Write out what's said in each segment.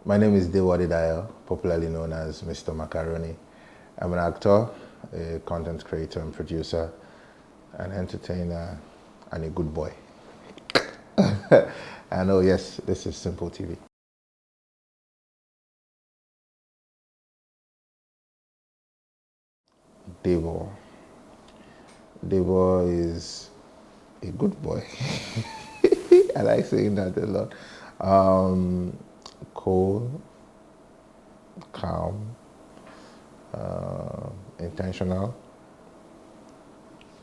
My name is Debo Adedayo, popularly known as Mr. Macaroni. I'm an actor, a content creator and producer, an entertainer, and a good boy. And oh yes, this is Simple TV. Debo. Debo is a good boy. I like saying that a lot. Cool, calm, intentional.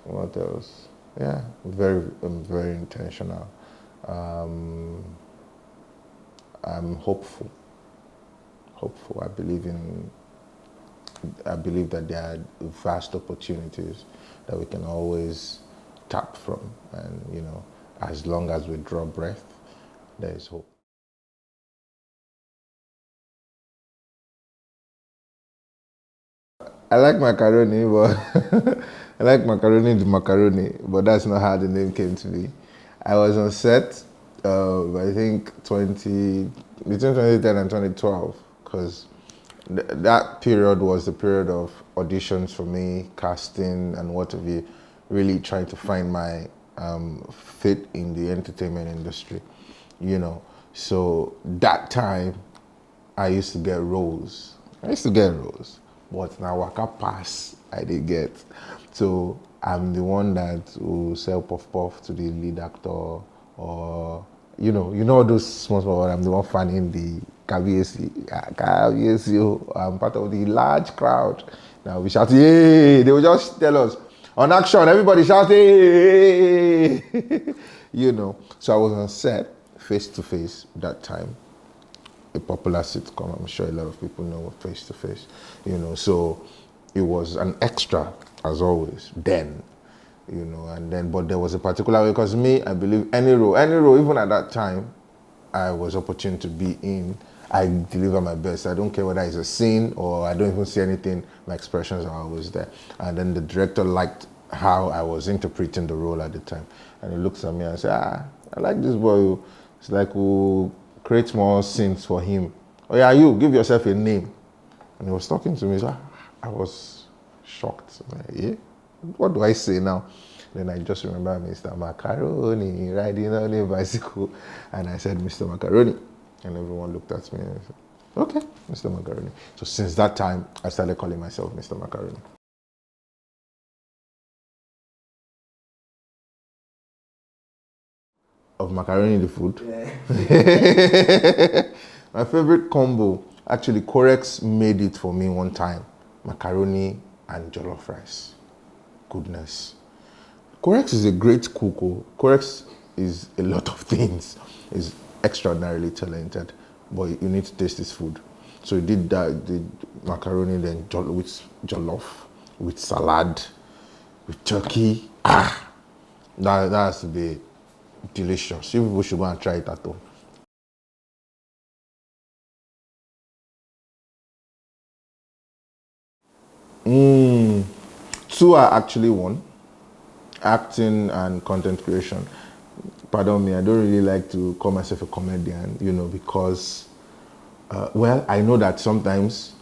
What else? Yeah, very intentional. Um, I'm hopeful. Hopeful. I believe that there are vast opportunities that we can always tap from, and as long as we draw breath, there is hope. I like macaroni, but I like macaroni the macaroni, but that's not how the name came to be. I was on set, I think between 2010 and 2012, because that period was the period of auditions for me, casting, and what have you, really trying to find my fit in the entertainment industry, So that time, I used to get roles. But now waka pass, I did get. So I'm the one that will sell puff puff to the lead actor, or all those small. I'm the one fanning the KVAC. I'm part of the large crowd. Now we shout, "Yay!" They will just tell us on action. Everybody shout, "Hey!" So I was on set face to face that time. A popular sitcom. I'm sure a lot of people know Face to Face. So it was an extra as always then, but there was a particular way, because me, I believe any role, even at that time, I was opportune to be in. I deliver my best. I don't care whether it's a scene or I don't even see anything. My expressions are always there. And then the director liked how I was interpreting the role at the time, and he looks at me and said, I like this boy. It's like we'll create more scenes for him. Oh yeah, you give yourself a name. And he was talking to me, so I was shocked. Like, yeah, what do I say now? Then I just remember Mr. Macaroni riding on a bicycle, and I said, Mr. Macaroni, and everyone looked at me and said, okay, Mr. Macaroni. So since that time, I started calling myself Mr. Macaroni. Of macaroni the food. Yeah. My favorite combo, actually, Corex made it for me one time. Macaroni and jollof rice. Goodness. Corex is a great cook. Corex is a lot of things. He's extraordinarily talented, but you need to taste his food. So he did that, did macaroni, then with jollof, with salad, with turkey. That has to be delicious. You people should go and try it at home. Two are actually one, acting and content creation. Pardon me, I don't really like to call myself a comedian, because, I know that sometimes,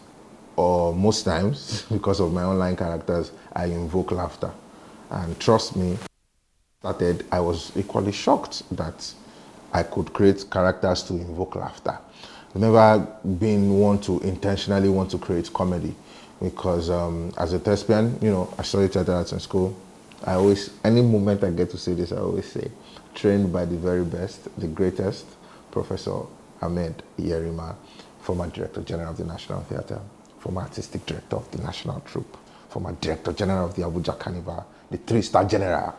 or most times, because of my online characters, I invoke laughter. And trust me, I was equally shocked that I could create characters to invoke laughter. I've never been one to intentionally want to create comedy, because as a thespian, I studied theater arts in school. Any moment I get to say this, I always say, trained by the very best, the greatest, Professor Ahmed Yerima, former Director General of the National Theatre, former Artistic Director of the National Troupe, former Director General of the Abuja Carnival, the 3-star General.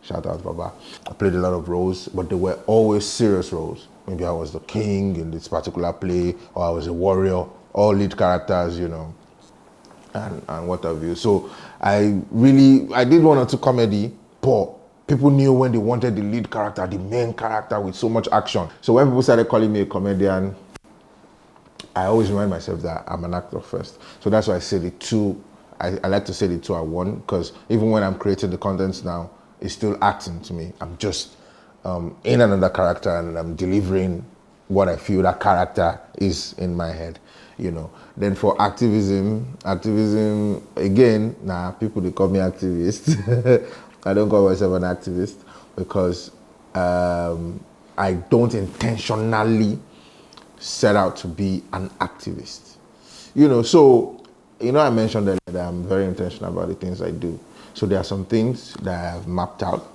Shout out, Baba. I played a lot of roles, but they were always serious roles. Maybe I was the king in this particular play, or I was a warrior, all lead characters, and what have you. So I did one or two comedy, but people knew when they wanted the lead character, the main character with so much action. So when people started calling me a comedian, I always remind myself that I'm an actor first. So that's why I say the two, I like to say the two are one, because even when I'm creating the contents now, it's still acting to me. I'm just in another character and I'm delivering what I feel that character is in my head, you know. Then for activism again, people they call me activist. I don't call myself an activist because I don't intentionally set out to be an activist. You know, so, you know, I mentioned earlier that I'm very intentional about the things I do. So there are some things that I have mapped out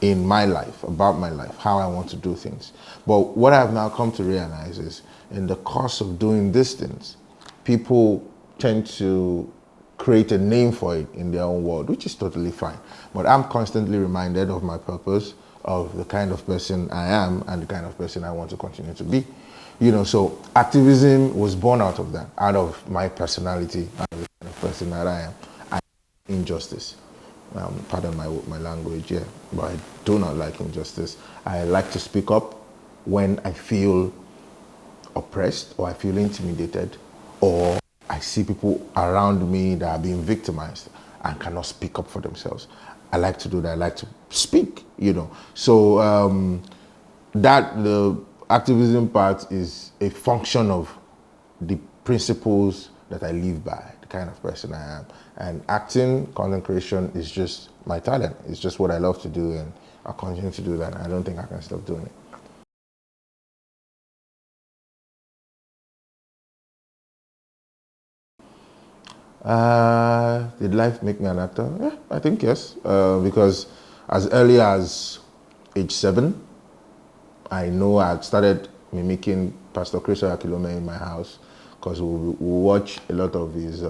in my life, about my life, how I want to do things. But what I've now come to realize is in the course of doing these things, people tend to create a name for it in their own world, which is totally fine. But I'm constantly reminded of my purpose, of the kind of person I am and the kind of person I want to continue to be. You know, so activism was born out of that, out of my personality, out of the kind of person that I am. I injustice. Pardon my language, yeah, but I do not like injustice. I like to speak up when I feel oppressed or I feel intimidated or I see people around me that are being victimized and cannot speak up for themselves. I like to do that. I like to speak, you know. So the activism part is a function of the principles that I live by, the kind of person I am. And acting, content creation is just my talent. It's just what I love to do, and I'll continue to do that. I don't think I can stop doing it. Did life make me an actor? Yeah, I think yes. Because as early as age 7, I know I had started mimicking Pastor Chris Akilome in my house because we watch a lot of his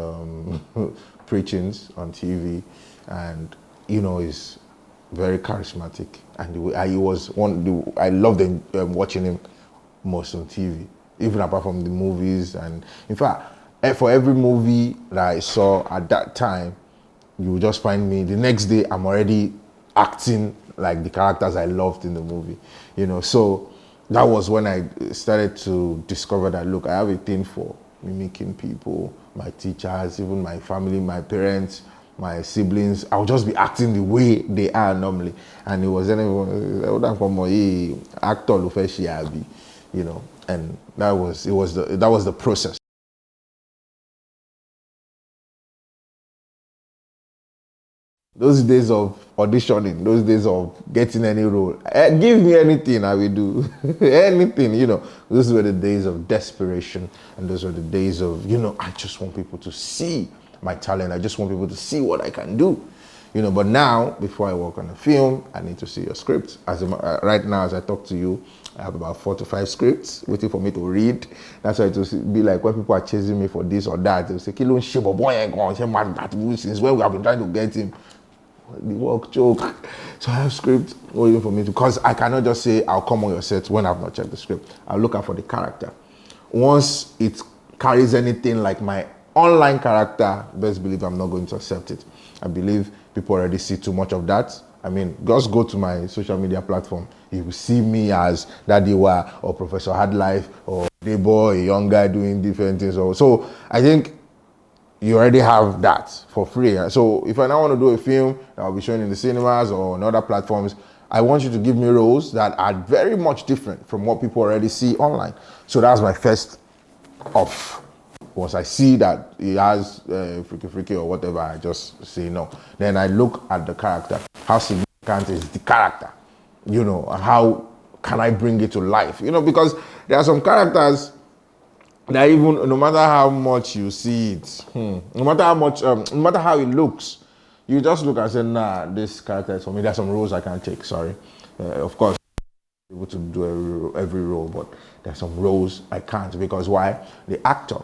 preachings on TV, and you know, he's very charismatic, and I loved watching him most on TV, even apart from the movies. And in fact, for every movie that I saw at that time, you will just find me the next day I'm already acting like the characters I loved in the movie, you know. So that was when I started to discover that, look, I have a thing for mimicking people, my teachers, even my family, my parents, my siblings. I'll just be acting the way they are normally. And it was anyone actor, you know, and that was the process. Those days of auditioning, those days of getting any role, give me anything, I will do. Anything, you know. Those were the days of desperation, and those were the days of, you know, I just want people to see my talent. I just want people to see what I can do, you know. But now, before I work on a film, I need to see your script. Right now, as I talk to you, I have about 4 to 5 scripts waiting for me to read. That's why it will be like when people are chasing me for this or that, they'll say, "Kilo shebo boy ain't gone. Since when we have been trying to get him." The work joke. So I have script waiting for me to, because I cannot just say I'll come on your set when I've not checked the script. I'll look out for the character. Once it carries anything like my online character, best believe I'm not going to accept it. I believe people already see too much of that. I mean, just go to my social media platform. You will see me as Dadiwa or Professor Hardlife or Debo, a young guy doing different things. So I think you already have that for free. So if I now want to do a film that will be shown in the cinemas or on other platforms, I want you to give me roles that are very much different from what people already see online. So that's my first off. Once I see that he has freaky or whatever, I just say no. Then I look at the character. How significant is the character? You know, how can I bring it to life? You know, because there are some characters that even no matter how much you see it, no matter how much, no matter how it looks, you just look and say, nah, this character is for me. There's some roles I can't take, sorry. Of course, I'm able to do every role, but there's some roles I can't, because why? The actor,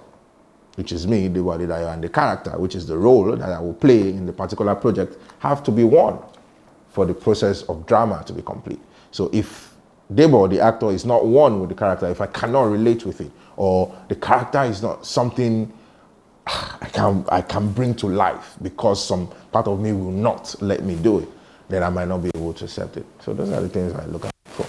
which is me, Debo Adedayo, and the character, which is the role that I will play in the particular project, have to be one for the process of drama to be complete. So if Debo, the actor, is not one with the character, if I cannot relate with it, or the character is not something I can bring to life because some part of me will not let me do it, then I might not be able to accept it. So those are the things I look at for.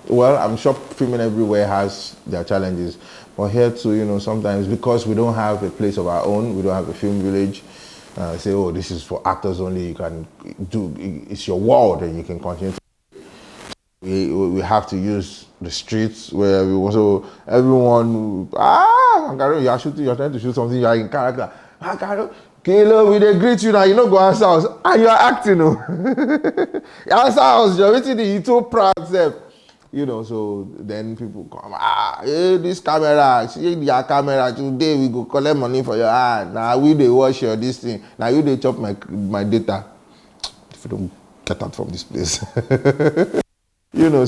Well, I'm sure filming everywhere has their challenges, but here too, you know, sometimes because we don't have a place of our own, we don't have a film village, say, oh, this is for actors only. You can do, it's your world, and you can continue. We have to use the streets where everyone, Macaroni, you're trying to shoot something, you are in character. Macaroni, Kilo, we they greet you now, you know go answer us, and you're acting, no. You answer us, you're waiting, you too proud, self. So then people come, hey, this camera, see your camera, today we go collect money for your hand. Now we they watch your this thing, now you they chop my data. If you don't get out from this place.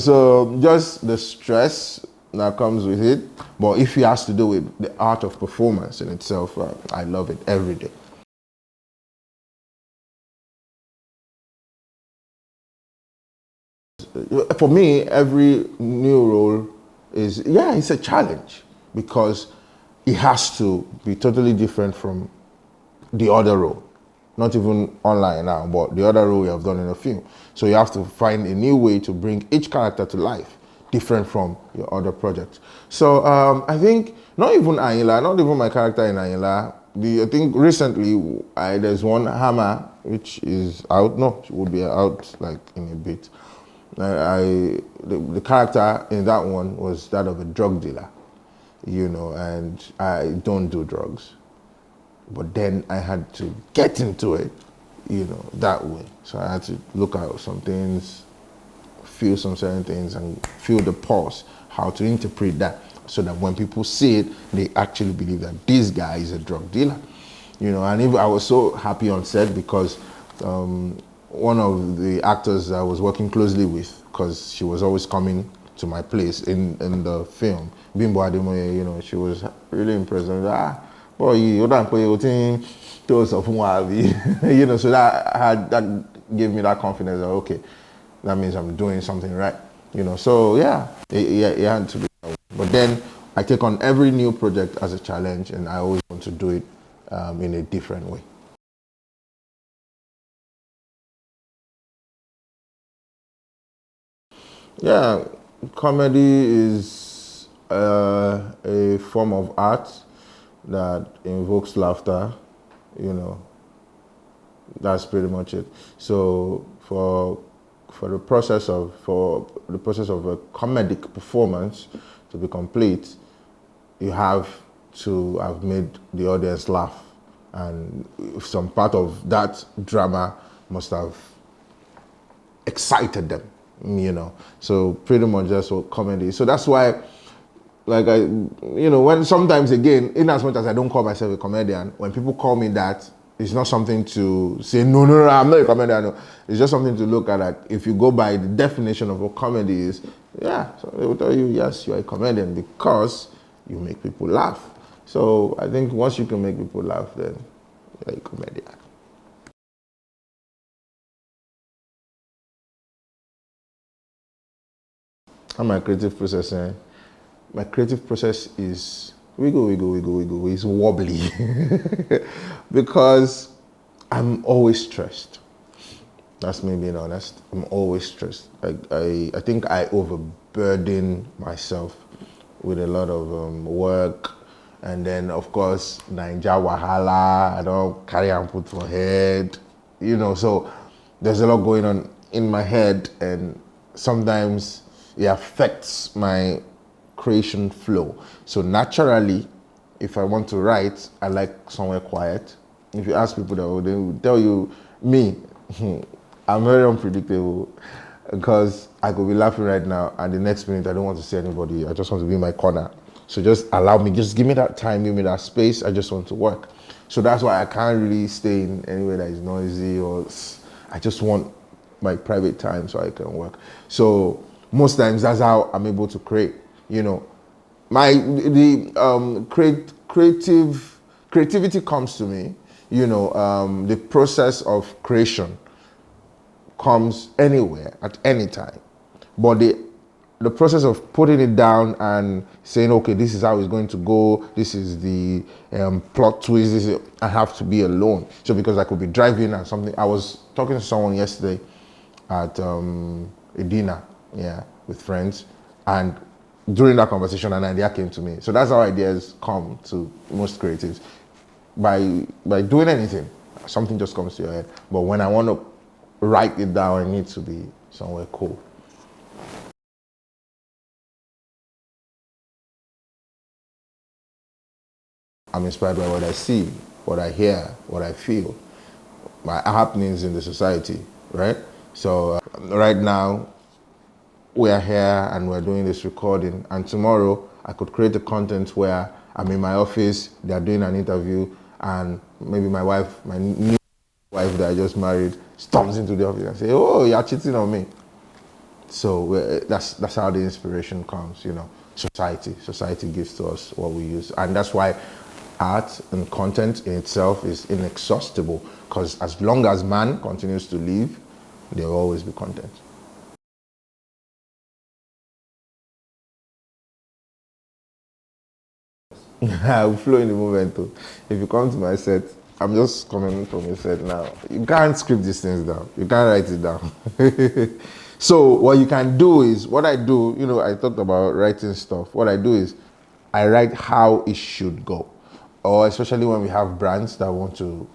So just the stress that comes with it. But if it has to do with the art of performance in itself, I love it every day. For me, every new role it's a challenge because it has to be totally different from the other role. Not even online now, but the other role we have done in a film. So you have to find a new way to bring each character to life, different from your other projects. So I think not even my character in Ayla. I think recently there's one Hammer which is out. No, it would be out like in a bit. The character in that one was that of a drug dealer, and I don't do drugs. But then I had to get into it, that way. So I had to look at some things, feel some certain things, and feel the pulse, how to interpret that, so that when people see it, they actually believe that this guy is a drug dealer. And even I was so happy on set because one of the actors I was working closely with, because she was always coming to my place in the film, Bimbo Ademoye, she was really impressed. Boy, you don't pay your thing to us of so that gave me that confidence that okay, that means I'm doing something right. So yeah, it had to be that way. But then I take on every new project as a challenge, and I always want to do it in a different way. Yeah, comedy is a form of art that invokes laughter, that's pretty much it. So for the process of a comedic performance to be complete, you have to have made the audience laugh, and some part of that drama must have excited them, So pretty much that's what comedy is. So that's why, like when sometimes again, in as much as I don't call myself a comedian, when people call me that, it's not something to say, no, I'm not a comedian. No. It's just something to look at. Like, if you go by the definition of what comedy is, so they will tell you, yes, you're a comedian because you make people laugh. So I think once you can make people laugh, then you're a comedian. How my creative process, my creative process is wiggle, is wobbly because I'm always stressed. That's me being honest. I'm always stressed. I think I overburden myself with a lot of work, and then of course Naija wahala. I don't carry and put for head, So there's a lot going on in my head, and sometimes it affects my creation flow. So naturally, if I want to write, I like somewhere quiet. If you ask people that, they will tell you, me, I'm very unpredictable because I could be laughing right now and the next minute I don't want to see anybody. I just want to be in my corner. So just allow me, just give me that time, give me that space. I just want to work. So that's why I can't really stay in anywhere that is noisy, or I just want my private time so I can work. So most times that's how I'm able to create. Creativity comes to me. The process of creation comes anywhere at any time, but the process of putting it down and saying, okay, this is how it's going to go, this is the plot twist, I have to be alone. So because I could be driving and something, I was talking to someone yesterday at a dinner, with friends, and during that conversation an idea came to me. So that's how ideas come to most creatives, by doing anything. something just comes to your head. But when I want to write it down, it needs to be somewhere cool. I'm inspired by what I see, what I hear, what I feel, my happenings in the society, right? So right now, we are here and we're doing this recording, and tomorrow I could create a content where I'm in my office, they're doing an interview, and maybe my wife, my new wife that I just married, storms into the office and say, "Oh, you're cheating on me." So that's how the inspiration comes, you know. Society gives to us what we use, and that's why art and content in itself is inexhaustible, because as long as man continues to live, there will always be content. I will flow in the moment too. If you come to my set, I'm just coming from your set now. You can't script these things down. You can't write it down. So what you can do is, what I do, you know, I talked about writing stuff. What I do is I write how it should go. Or especially when we have brands that want to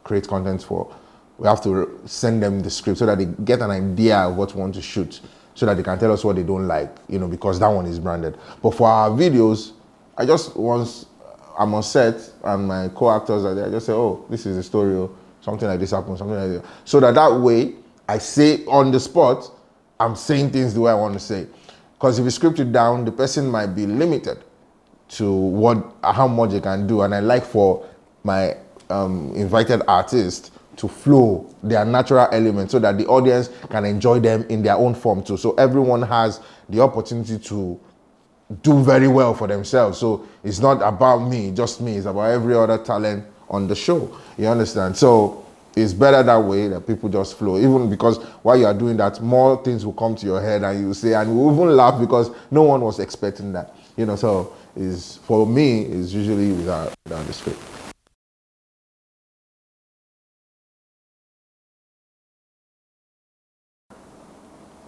create content for, we have to send them the script so that they get an idea of what we want to shoot, so that they can tell us what they don't like, you know, because that one is branded. But for our videos, I just once I'm on set and my co-actors are there, I just say, "Oh, this is the story, or something like this happened, something like that." So that way I say on the spot, I'm saying things the way I want to say. Because if you script it down, the person might be limited to how much they can do. And I like for my invited artists to flow their natural elements so that the audience can enjoy them in their own form too. So everyone has the opportunity to do very well for themselves. So it's not about me, just me. It's about every other talent on the show. You understand? So it's better that way, that people just flow. Even because while you are doing that, more things will come to your head and you say, and you even laugh because no one was expecting that. You know, so for me, it's usually without the script.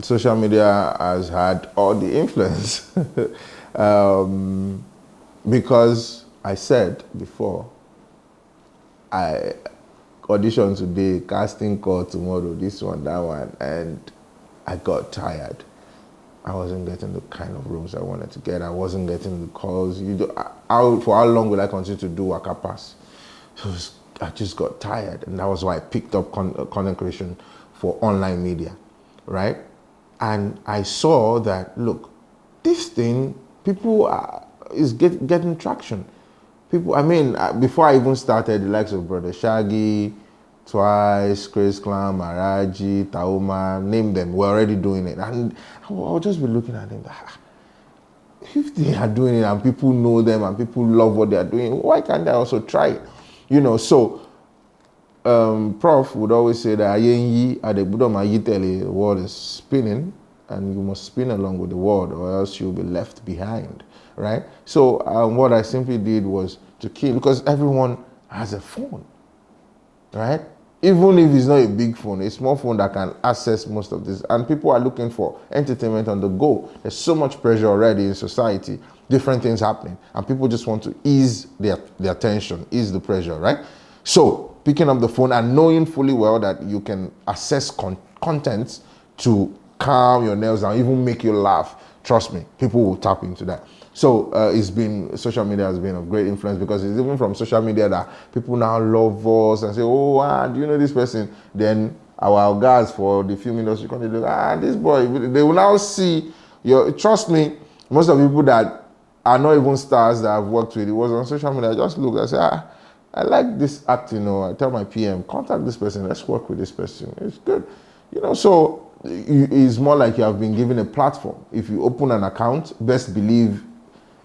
Social media has had all the influence. Because I said before, I audition today, casting call tomorrow, this one, that one, and I got tired. I wasn't getting the kind of roles I wanted to get. I wasn't getting the calls. For how long will I continue to do Waka Pass? So I just got tired, and that was why I picked up content creation for online media, right? And I saw that, look, this thing, people is getting traction. People, I mean, before I even started, the likes of Brother Shaggy, Twice, Chris Clam, Maraji, Tauma, name them, we're already doing it. And I'll just be looking at them, if they are doing it and people know them and people love what they are doing, why can't I also try it? You know, so Prof would always say that the world is spinning and you must spin along with the world or else you'll be left behind, right? So what I simply did was to kill, because everyone has a phone, right? Even if it's not a big phone, a small phone that can access most of this. And people are looking for entertainment on the go. There's so much pressure already in society, different things happening. And people just want to ease their tension, ease the pressure, right? So picking up the phone and knowing fully well that you can access content to calm your nerves down, even make you laugh. Trust me, people will tap into that. So social media has been of great influence, because it's even from social media that people now love us and say, "Oh, do you know this person?" Then our guys for the film industry come to look, this boy, they will now see trust me, most of the people that are not even stars that I've worked with, it was on social media. I just look, I say, I like this acting, or I tell my PM, contact this person, let's work with this person. It's good. You know, so it's more like you have been given a platform. If you open an account, best believe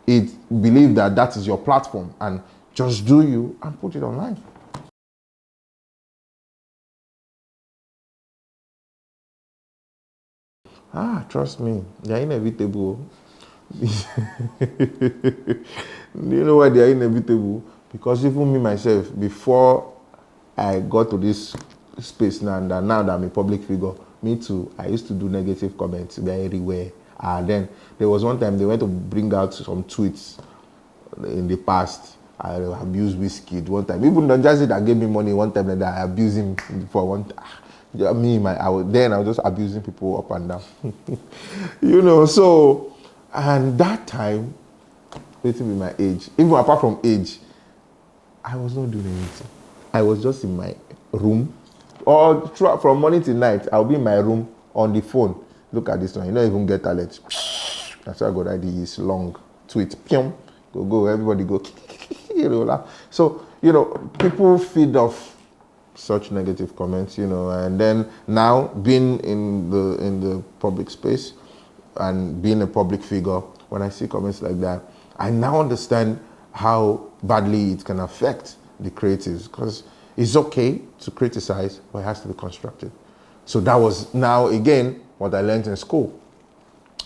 that is your platform, and just do you and put it online. Trust me, they're inevitable. Do you know why they are inevitable? Because even me myself, before I got to this space now, and now that I'm a public figure, me too, I used to do negative comments everywhere. And then there was one time they went to bring out some tweets in the past, I abused Whiskey one time. Even the Jazzy that gave me money one time, that I abused him for one time. Yeah, I was just abusing people up and down. So, and that time, waiting with my age, even apart from age, I was not doing anything. I was just in my room, or from morning till night, I'll be in my room on the phone. Look at this one, you don't even get talent. That's why I got idea is long tweet. Go, everybody go. So, people feed off such negative comments, and then now being in the public space and being a public figure, when I see comments like that, I now understand how badly it can affect the creatives, because it's okay to criticize, but it has to be constructive. So that was now again what I learned in school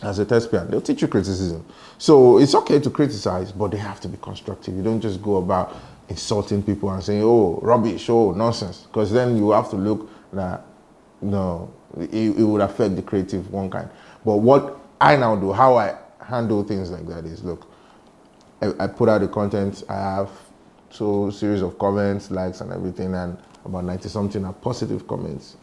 as a thespian. They'll teach you criticism. So it's okay to criticize, but they have to be constructive. You don't just go about insulting people and saying, oh, rubbish, oh, nonsense. Because then you have to look that, no, it would affect the creative one kind. But what I now do, how I handle things like that is, look, I put out the content, I have series of comments, likes and everything, and about 90 something are positive comments.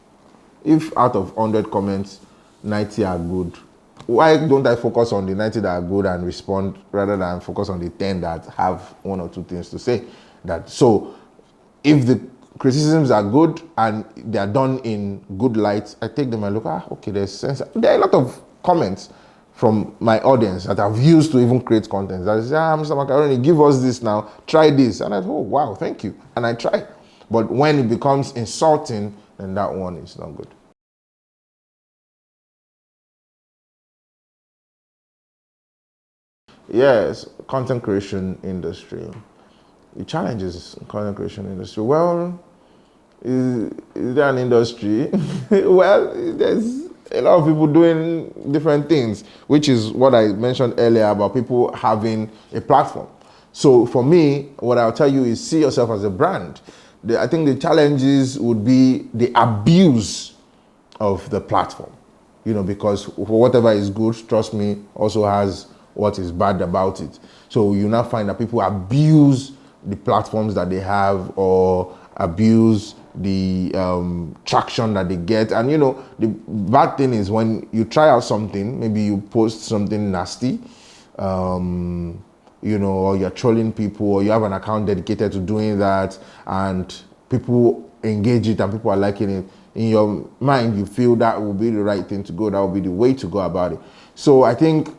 If out of 100 comments, 90 are good, why don't I focus on the 90 that are good and respond rather than focus on the 10 that have one or two things to say? So if the criticisms are good and they are done in good light, I take them and look, okay, there's sense. There are a lot of comments from my audience that I've used to even create content. That say, Mr. Macaroni, give us this now, try this. And I thought, oh, wow, thank you. And I try. But when it becomes insulting, then that one is not good. Yes, content creation industry. The challenges in content creation industry. Well, is there an industry? Well, there's a lot of people doing different things, which is what I mentioned earlier about people having a platform. So for me, what I'll tell you is see yourself as a brand. I think the challenges would be the abuse of the platform, because for whatever is good, trust me, also has what is bad about it. So you now find that people abuse the platforms that they have, or abuse the traction that they get. And the bad thing is when you try out something, maybe you post something nasty, or you're trolling people, or you have an account dedicated to doing that, and people engage it and people are liking it. In your mind, you feel that will be the right thing to go, that will be the way to go about it. So I think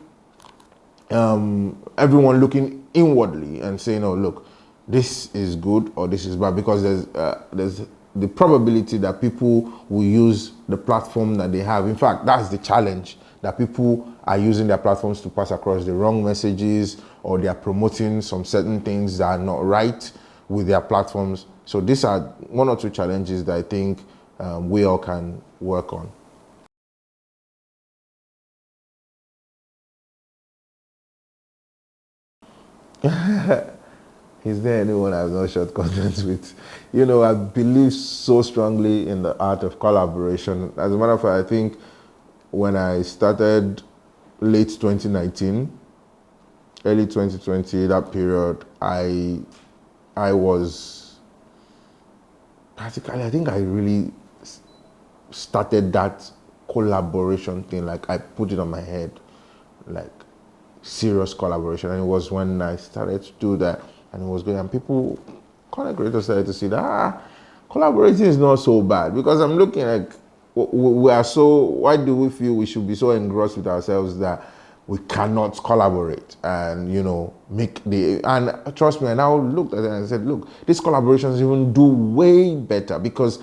everyone looking inwardly and saying, oh, look, this is good or this is bad, because there's the probability that people will use the platform that they have. In fact, that's the challenge, that people are using their platforms to pass across the wrong messages, or they are promoting some certain things that are not right with their platforms. So these are one or two challenges that I think we all can work on. Is there anyone I've not shared content with? I believe so strongly in the art of collaboration. As a matter of fact, I think when I started late 2019, early 2020, that period, I was practically, I think I really started that collaboration thing. Like, I put it on my head, like serious collaboration. And it was when I started to do that, and it was good, and people, content creators, started to see that collaborating is not so bad. Because I'm looking like, we are so, why do we feel we should be so engrossed with ourselves that we cannot collaborate and and trust me, I now looked at it and I said, look, these collaborations even do way better, because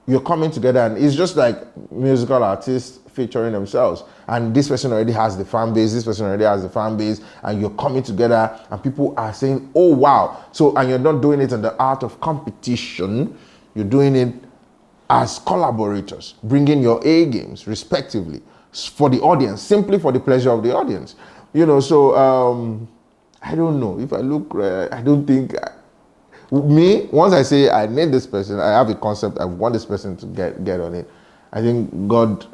you're coming together, and it's just like musical artists featuring themselves, and this person already has the fan base, this person already has the fan base, and you're coming together and people are saying, oh wow. So, and you're not doing it in the art of competition, you're doing it as collaborators, bringing your A games respectively for the audience, simply for the pleasure of the audience. So I don't know, if I look, I don't think, once I say I need this person, I have a concept, I want this person to get on it, I think God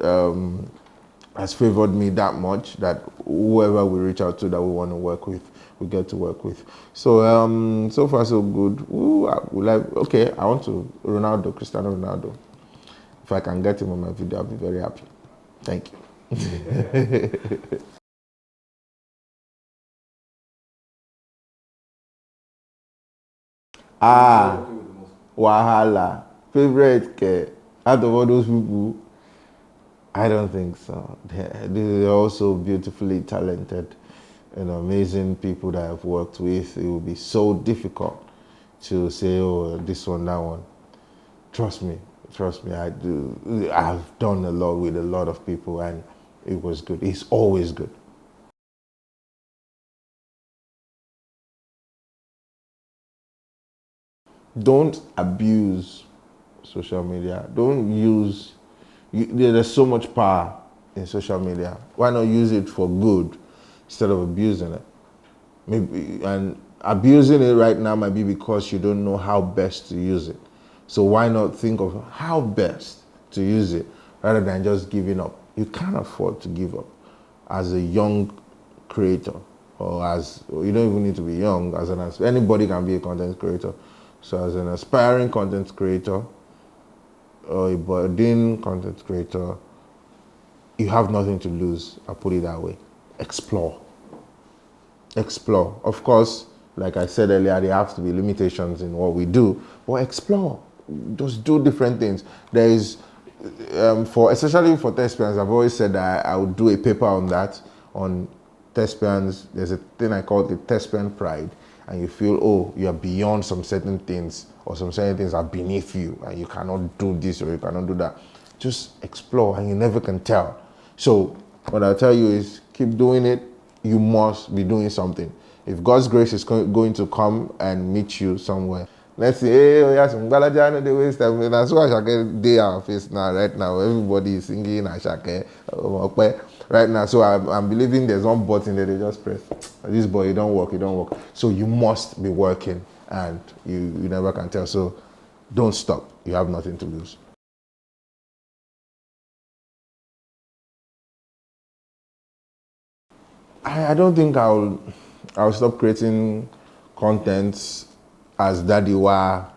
has favored me that much that whoever we reach out to that we want to work with, we get to work with. So so far so good. Ooh, I want to Ronaldo, Cristiano Ronaldo. If I can get him on my video, I'll be very happy. Thank you. Wahala. Favorite out of all those people, I don't think so. They're also beautifully talented and amazing people that I've worked with. It will be so difficult to say, oh, this one, that one. Trust me, I do. I've done a lot with a lot of people and it was good. It's always good. Don't abuse social media. Don't use, there's so much power in social media. Why not use it for good instead of abusing it? Maybe, and abusing it right now might be because you don't know how best to use it. So why not think of how best to use it rather than just giving up? You can't afford to give up as a young creator, you don't even need to be young. Anybody can be a content creator. So as an aspiring content creator or a budding content creator, you have nothing to lose. I'll put it that way. Explore. Of course, like I said earlier, there have to be limitations in what we do, but explore. Just do different things. There is, especially for thespians, I've always said that I would do a paper on that, on thespians. There's a thing I call the thespian pride, and you feel, oh, you're beyond some certain things, or some certain things are beneath you, and you cannot do this or you cannot do that. Just explore, and you never can tell. So what I'll tell you is keep doing it. You must be doing something. If God's grace is going to come and meet you somewhere, let's say, hey, oh yes, Mbalaja, they waste time. That's why Ashake day our face now, right now. Everybody is singing Ashake right now. So I'm believing there's one button that they just press. This boy, it don't work. So you must be working, and you never can tell. So don't stop. You have nothing to lose. I don't think I'll stop creating content as Dadiwa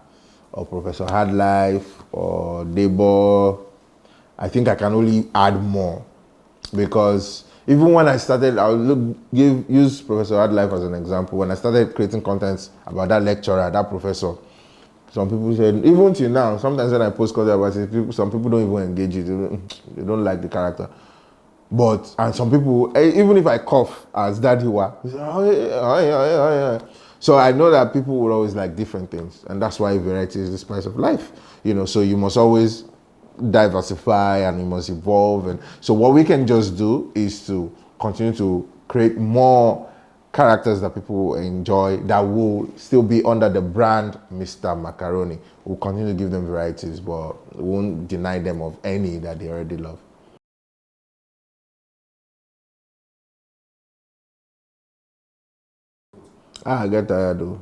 or Professor Hard Life or Debo. I think I can only add more, because even when I started, use Professor Hard Life as an example. When I started creating content about that lecturer, that professor, some people said, even till now, sometimes when I post content about it, some people don't even engage it. They don't like the character. And some people, even if I cough as Dadiwa, so I know that people will always like different things, and that's why variety is the spice of life. So you must always diversify and you must evolve. And so what we can just do is to continue to create more characters that people will enjoy, that will still be under the brand Mr. Macaroni. We'll continue to give them varieties, but we won't deny them of any that they already love. I get tired though.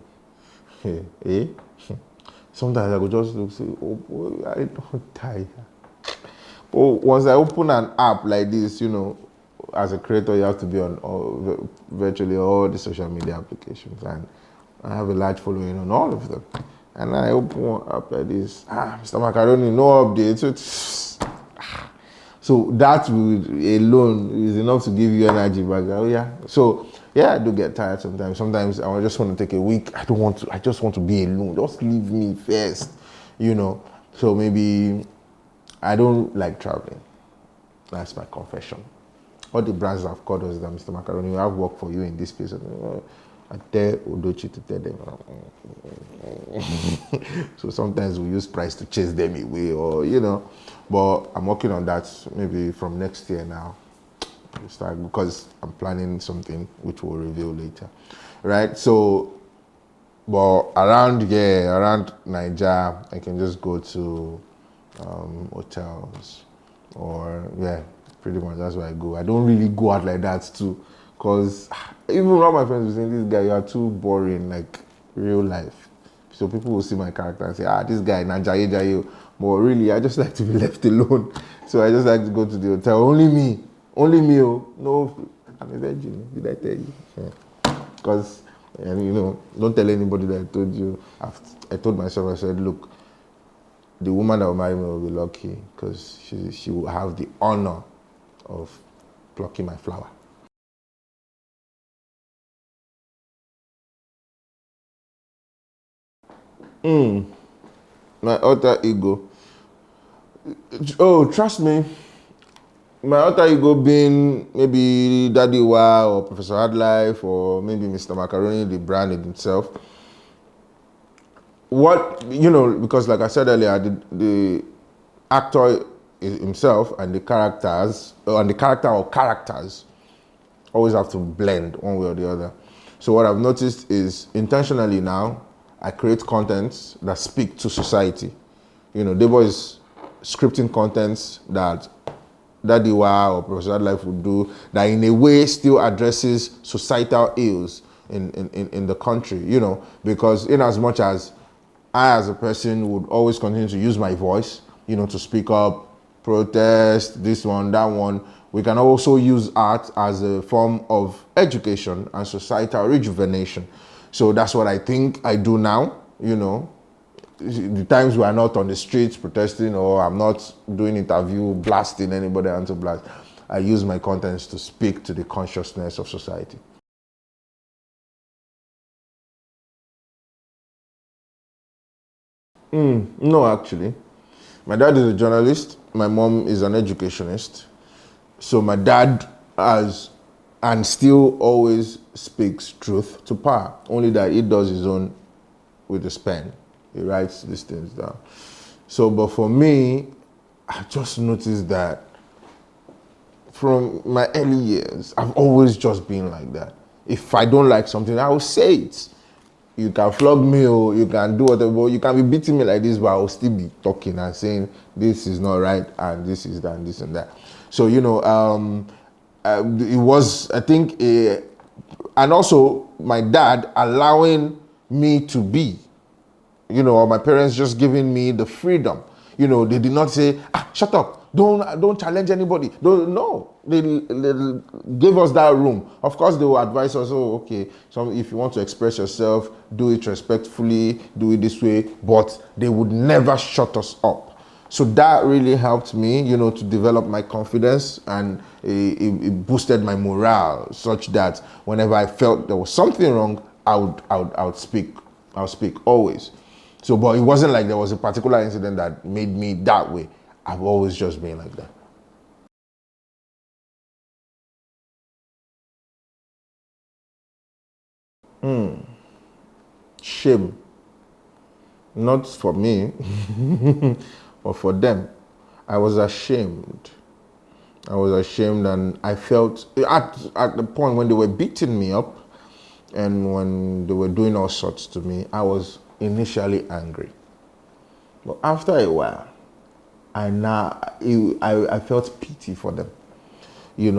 Eh? Sometimes I could just look, say, oh boy, I don't tire. But once I open an app like this, as a creator, you have to be on virtually all the social media applications. And I have a large following on all of them. And I open one app like this. Mr. Macaroni, no updates. So that alone is enough to give you energy back. Oh yeah. So yeah, I do get tired sometimes. Sometimes I just want to take a week. I just want to be alone. Just leave me first. So maybe I don't like traveling. That's my confession. All the brands have called us that Mr. Macaroni, we have work for you in this place. I tell Odochi to tell them. So sometimes we use price to chase them away, But I'm working on that maybe from next year now. Start, because I'm planning something which we'll reveal later. Right? So, but around Nigeria, I can just go to hotels or, pretty much that's where I go. I don't really go out like that too, because even all my friends will say, this guy, you are too boring, like real life. So people will see my character and say, this guy, Najaye. But really, I just like to be left alone. So I just like to go to the hotel. Only me. Only me, oh. No, I'm a virgin. Did I tell you? Because, don't tell anybody that I told you. I told myself, I said, look, the woman that will marry me will be lucky because she will have the honor of plucking my flower. My alter ego. Oh, trust me. My alter ego being maybe Daddy Wa or Professor Hardlife or maybe Mr Macaroni, the brand in itself. Because like I said earlier, the actor himself and the characters, and the character or characters always have to blend one way or the other. So what I've noticed is intentionally now, I create contents that speak to society. Debo is scripting contents that Daddy Wa or Professor Life would do that in a way still addresses societal ills in the country, because in as much as I as a person would always continue to use my voice, to speak up, protest, this one, that one, we can also use art as a form of education and societal rejuvenation. So that's what I think I do now, the times we are not on the streets protesting or I'm not doing interview, blasting anybody onto blast, I use my contents to speak to the consciousness of society. No, actually. My dad is a journalist. My mom is an educationist. So my dad has and still always speaks truth to power. Only that he does his own with his pen. He writes these things down. So, but for me, I just noticed that from my early years, I've always just been like that. If I don't like something, I will say it. You can flog me or you can do whatever. You can be beating me like this, but I will still be talking and saying this is not right and this is that and this and that. So, it was, I think, and also my dad allowing me to be, or my parents just giving me the freedom. They did not say, shut up, don't challenge anybody. No, they gave us that room. Of course, they will advise us, okay, so if you want to express yourself, do it respectfully, do it this way, but they would never shut us up. So that really helped me, to develop my confidence, and it boosted my morale such that whenever I felt there was something wrong, I would speak. I'll speak always. So, but it wasn't like there was a particular incident that made me that way. I've always just been like that. Shame. Not for me, but for them. I was ashamed. I was ashamed, and I felt at the point when they were beating me up and when they were doing all sorts to me, I was initially angry. But after a while, I felt pity for them,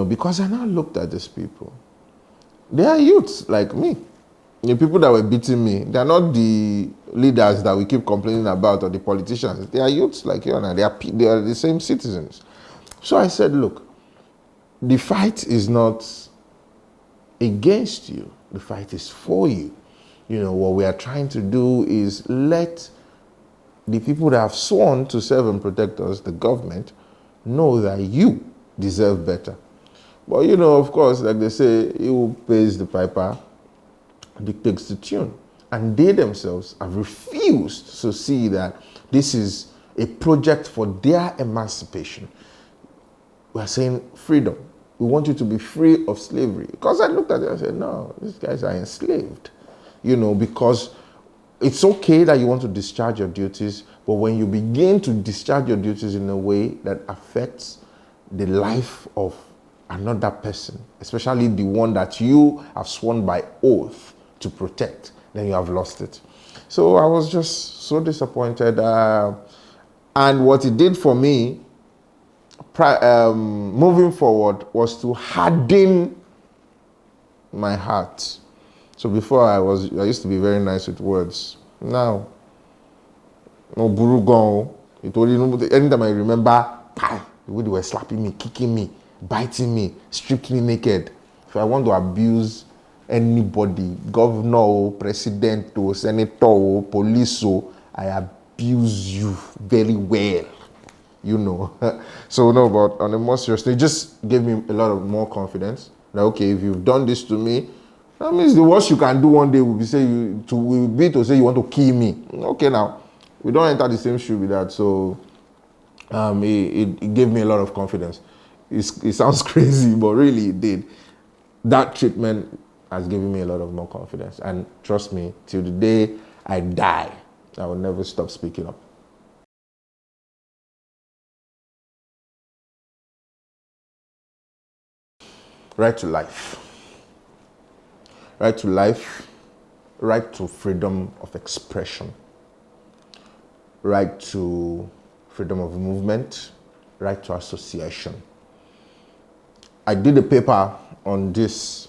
because I now looked at these people. They are youths like me. The people that were beating me, they are not the leaders that we keep complaining about or the politicians. They are youths like you and I. They are the same citizens. So I said, look, the fight is not against you. The fight is for you. What we are trying to do is let the people that have sworn to serve and protect us, the government, know that you deserve better. But, of course, like they say, he who pays the piper dictates the tune. And they themselves have refused to see that this is a project for their emancipation. We are saying freedom. We want you to be free of slavery. Because I looked at it and said, no, these guys are enslaved. Because it's okay that you want to discharge your duties, but when you begin to discharge your duties in a way that affects the life of another person, especially the one that you have sworn by oath to protect, then you have lost it. So I was just so disappointed. And what it did for me, moving forward, was to harden my heart. So before I used to be very nice with words. Now, no burugon. It only anytime I remember, the way they were slapping me, kicking me, biting me, stripped me naked. If I want to abuse anybody, governor, president, senator, police, I abuse you very well. So no, but on a more serious thing, it just gave me a lot of more confidence. That okay, if you've done this to me, that means the worst you can do one day will be say you want to kill me. Okay, now we don't enter the same shoe with that. So it gave me a lot of confidence. It sounds crazy, but really it did. That treatment has given me a lot of more confidence, and trust me, till the day I die, I will never stop speaking up. Right to life. Right to life, right to freedom of expression, right to freedom of movement, right to association. I did a paper on this,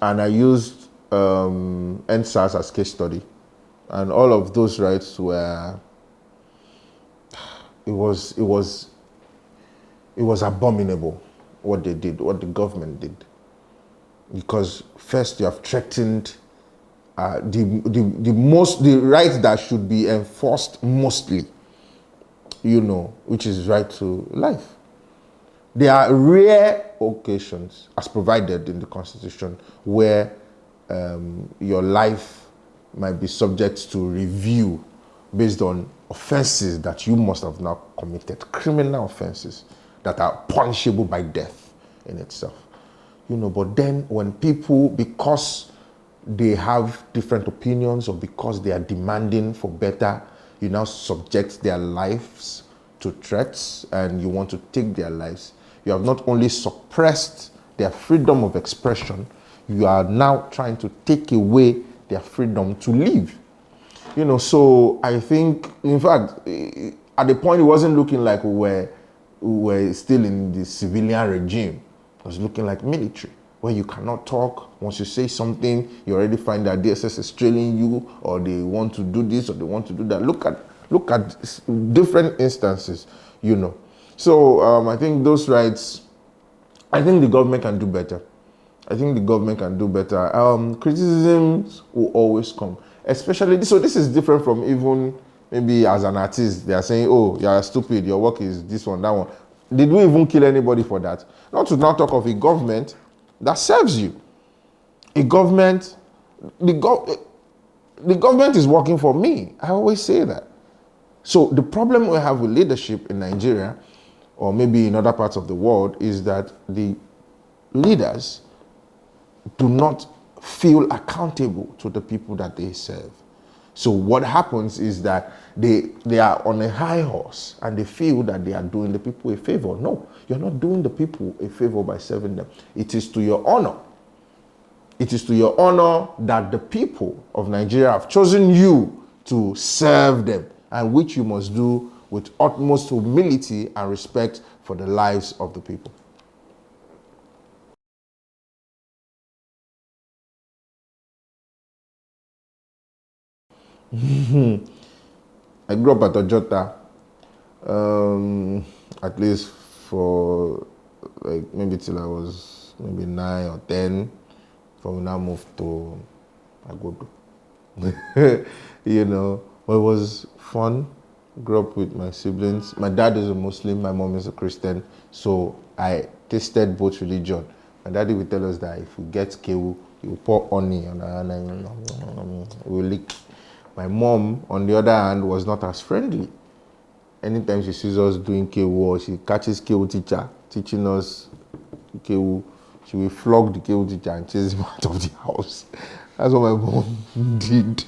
and I used EndSARS as case study, and all of those rights were, it was abominable what they did, what the government did. Because first you have threatened the right that should be enforced mostly, which is right to life. There are rare occasions, as provided in the Constitution, where your life might be subject to review based on offenses that you must have now committed, criminal offenses that are punishable by death in itself. But then when people, because they have different opinions or because they are demanding for better, you now subject their lives to threats and you want to take their lives. You have not only suppressed their freedom of expression, you are now trying to take away their freedom to live. So I think, in fact, at the point it wasn't looking like we were still in the civilian regime. It was looking like military, where you cannot talk. Once you say something, you already find that DSS is trailing you, or they want to do this, or they want to do that. Look at different instances, So I think those rights, I think the government can do better. Criticisms will always come, especially this. So this is different from even maybe as an artist. They are saying, "Oh, you are stupid. Your work is this one, that one." Did we even kill anybody for that? Not to now talk of a government that serves you. The government is working for me. I always say that. So the problem we have with leadership in Nigeria, or maybe in other parts of the world, is that the leaders do not feel accountable to the people that they serve. So what happens is that they are on a high horse and they feel that they are doing the people a favor. No, you're not doing the people a favor by serving them. It is to your honor. It is to your honor that the people of Nigeria have chosen you to serve them, and which you must do with utmost humility and respect for the lives of the people. I grew up at Ojota, at least for like maybe till I was maybe 9 or 10. From now moved to Agodo. But it was fun. Grew up with my siblings. My dad is a Muslim, my mom is a Christian, so I tasted both religion. My daddy would tell us that if we get kewu, he will pour honey on our hand and we will lick. My mom, on the other hand, was not as friendly. Anytime she sees us doing kewu or she catches kewu teacher teaching us kewu, she will flog the kewu teacher and chase him out of the house. That's what my mom did.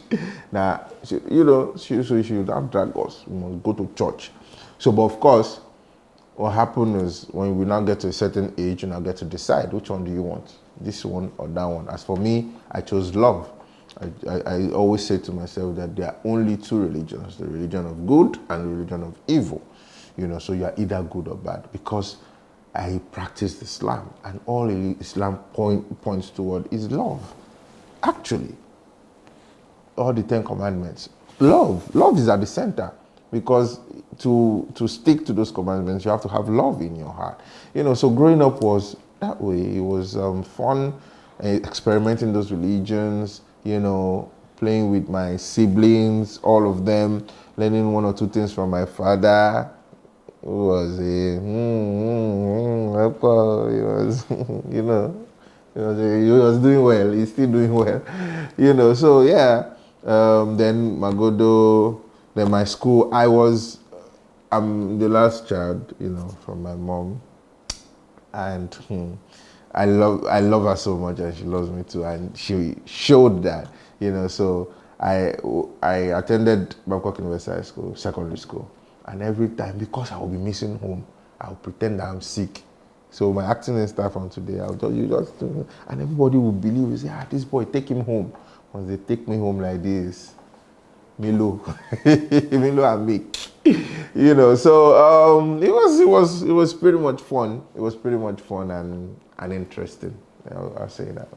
Now, she would have drag us. We must go to church. So, but of course, what happened is when we now get to a certain age, you now get to decide which one do you want, this one or that one. As for me, I chose love. I always say to myself that there are only two religions, the religion of good and the religion of evil. So you are either good or bad, because I practice Islam, and all Islam points toward is love. Actually, all the 10 commandments, love is at the center. because to stick to those commandments, you have to have love in your heart. So growing up was that way. It was fun, experimenting those religions, playing with my siblings, all of them, learning one or two things from my father, who was he was, he was doing well. He's still doing well, So yeah, then Magodo, then my school. I'm the last child, from my mom, and I love her so much, and she loves me too, and she showed that, So I attended Babcock University High School, secondary school, and every time, because I will be missing home, I'll pretend that I'm sick. So my acting and stuff from today, and everybody will believe, say, this boy, take him home. Once they take me home like this, Milo, Milo and me, So it was pretty much fun. It was pretty much fun and interesting. I'll say that.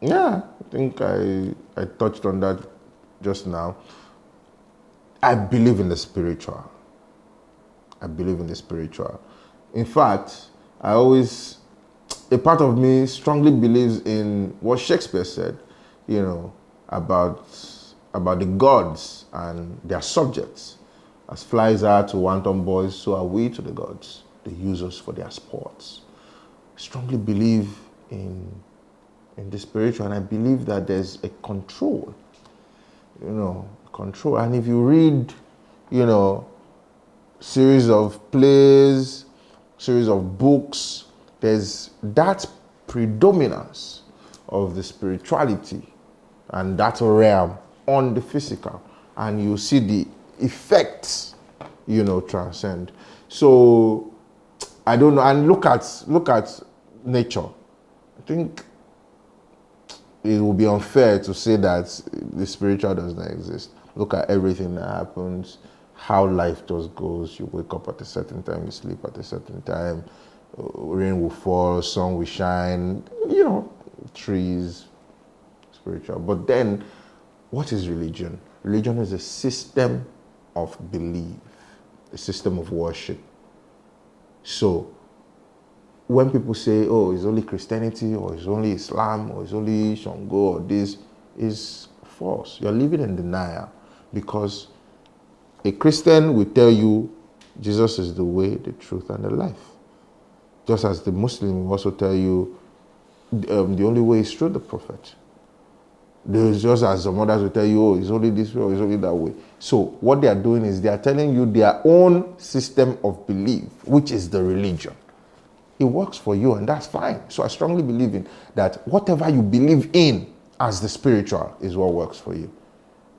Yeah, I think I touched on that just now. I believe in the spiritual. I believe in the spiritual. In fact, a part of me strongly believes in what Shakespeare said, about the gods and their subjects. As flies are to wanton boys, so are we to the gods. They use us for their sports. I strongly believe in the spiritual, and I believe that there's a control, control. And if you read, series of plays, series of books, there's that predominance of the spirituality and that realm on the physical, and you see the effects, transcend. So I don't know. And look at nature. I think it would be unfair to say that the spiritual does not exist. Look at everything that happens, how life just goes. You wake up at a certain time, you sleep at a certain time, rain will fall, sun will shine, trees, spiritual. But then, what is religion? Religion is a system of belief, a system of worship. So, when people say, oh, it's only Christianity, or it's only Islam, or it's only Shango, or this, is false. You're living in denial, because a Christian will tell you Jesus is the way, the truth, and the life. Just as the Muslim will also tell you the only way is through the prophet. There's just as some others will tell you, oh, it's only this way, or it's only that way. So what they are doing is they are telling you their own system of belief, which is the religion. It works for you, and that's fine. So I strongly believe in that whatever you believe in as the spiritual is what works for you.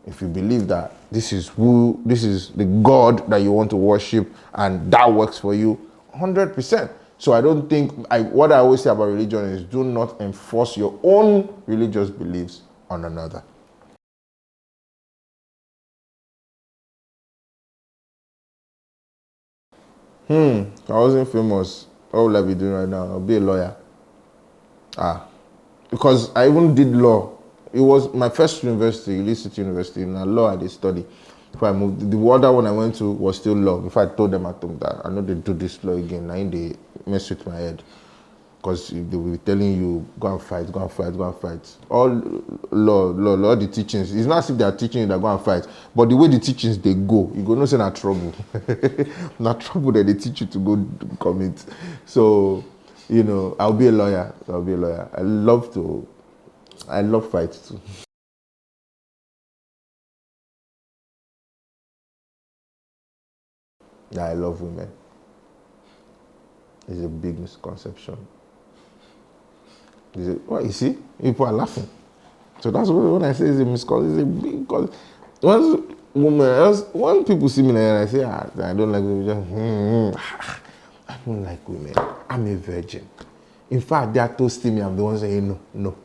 If you believe that this is the God that you want to worship, and that works for you, 100%. So I don't think, what I always say about religion is, do not enforce your own religious beliefs on another. If I wasn't famous, what would I be doing right now? I'll be a lawyer. Because I even did law. It was my first university, Illicit University, in law I did study. Before I moved, the other one I went to was still law. Before I told them at home that I know they do this law again, now they mess with my head. Because they will be telling you, go and fight, go and fight, go and fight. All law, the teachings. It's not as if they are teaching you that go and fight, but the way the teachings they go, you go no say not trouble. Not trouble that they teach you to go commit. So, I'll be a lawyer. I love fights too. Yeah, I love women. It's a big misconception. Well, you see, people are laughing. So that's when I say it's a misconception. It's a big cause. When people see me and I say, I don't like women, I don't like women. I'm a virgin. In fact, they are toasting me. I'm the one saying no.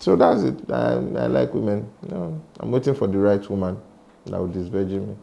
So that's it. I like women. I'm waiting for the right woman that will disvirgin me.